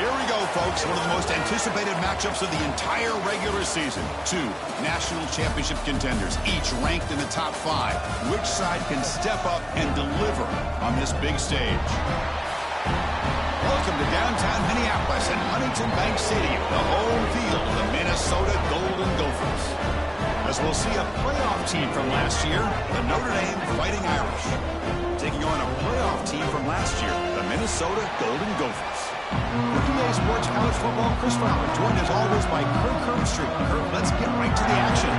Here we go, folks. One of the most anticipated matchups of the entire regular season. 2 national championship contenders, each ranked in the top 5. Which side can step up and deliver on this big stage? Welcome to downtown Minneapolis and Huntington Bank Stadium, the home field of the Minnesota Golden Gophers. As we'll see a playoff team from last year, the Notre Dame Fighting Irish, taking on a playoff team from last year, the Minnesota Golden Gophers. For today's Sports College Football, Chris Fowler, joined as always by Kirk Herbstreit. Kirk, let's get right to the action.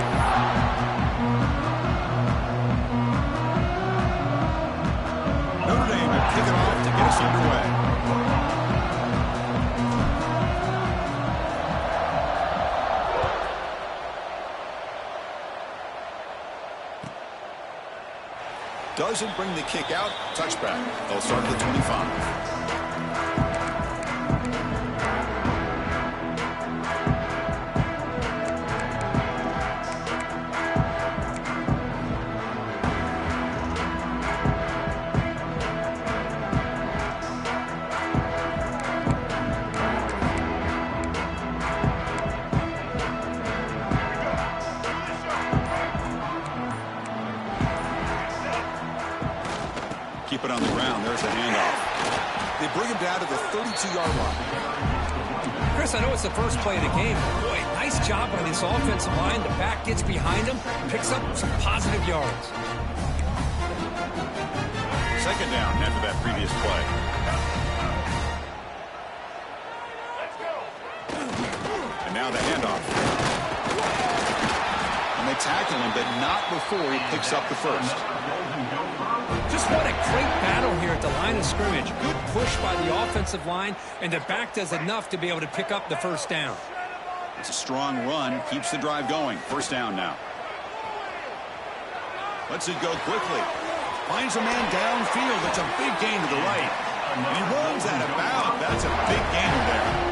Notre Dame will kick it off to get us underway. Doesn't bring the kick out. Touchback. They'll start at the 25. Keep it on the ground. There's the handoff. They bring him down to the 32-yard line. Chris, I know it's the first play of the game. Boy, nice job by this offensive line. The back gets behind him, picks up some positive yards. Second down after that previous play. And now the handoff. And they tackle him, but not before he picks up the first. Just what a great battle here at the line of scrimmage. Good push by the offensive line, and the back does enough to be able to pick up the first down. It's a strong run. Keeps the drive going. First down now. Lets it go quickly. Finds a man downfield. It's a big gain to the right. And he runs out of bounds. That's a big gain there.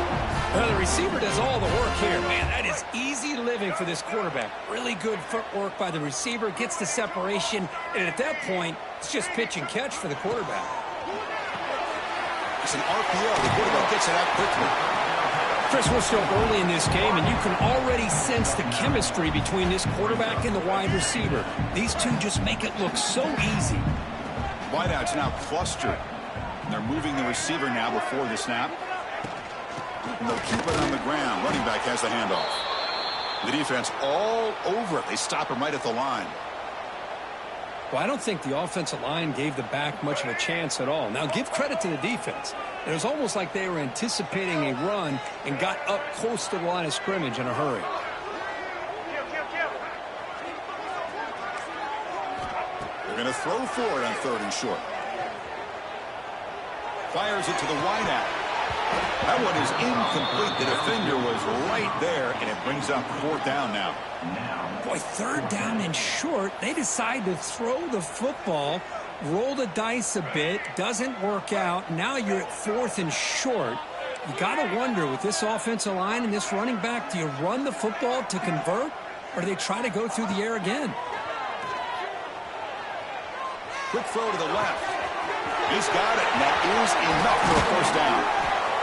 Well, the receiver does all the work here. Man, that is easy living for this quarterback. Really good footwork by the receiver. Gets the separation. And at that point, it's just pitch and catch for the quarterback. It's an RPO. The quarterback gets it out quickly. Chris, we're still early in this game, and you can already sense the chemistry between this quarterback and the wide receiver. These two just make it look so easy. Wideouts now clustered. And they're moving the receiver now before the snap. And they'll keep it on the ground. Running back has the handoff. The defense all over it. They stop him right at the line. Well, I don't think the offensive line gave the back much of a chance at all. Now, give credit to the defense. It was almost like they were anticipating a run and got up close to the line of scrimmage in a hurry. They're going to throw for it on 3rd and short. Fires it to the wideout. That one is incomplete. The defender was right there, and it brings up 4th down now. Boy, 3rd down and short. They decide to throw the football, roll the dice a bit, doesn't work out. Now you're at 4th and short. You got to wonder, with this offensive line and this running back, do you run the football to convert, or do they try to go through the air again? Quick throw to the left. He's got it, and that is enough for a 1st down.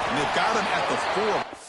And they've got him at the 4.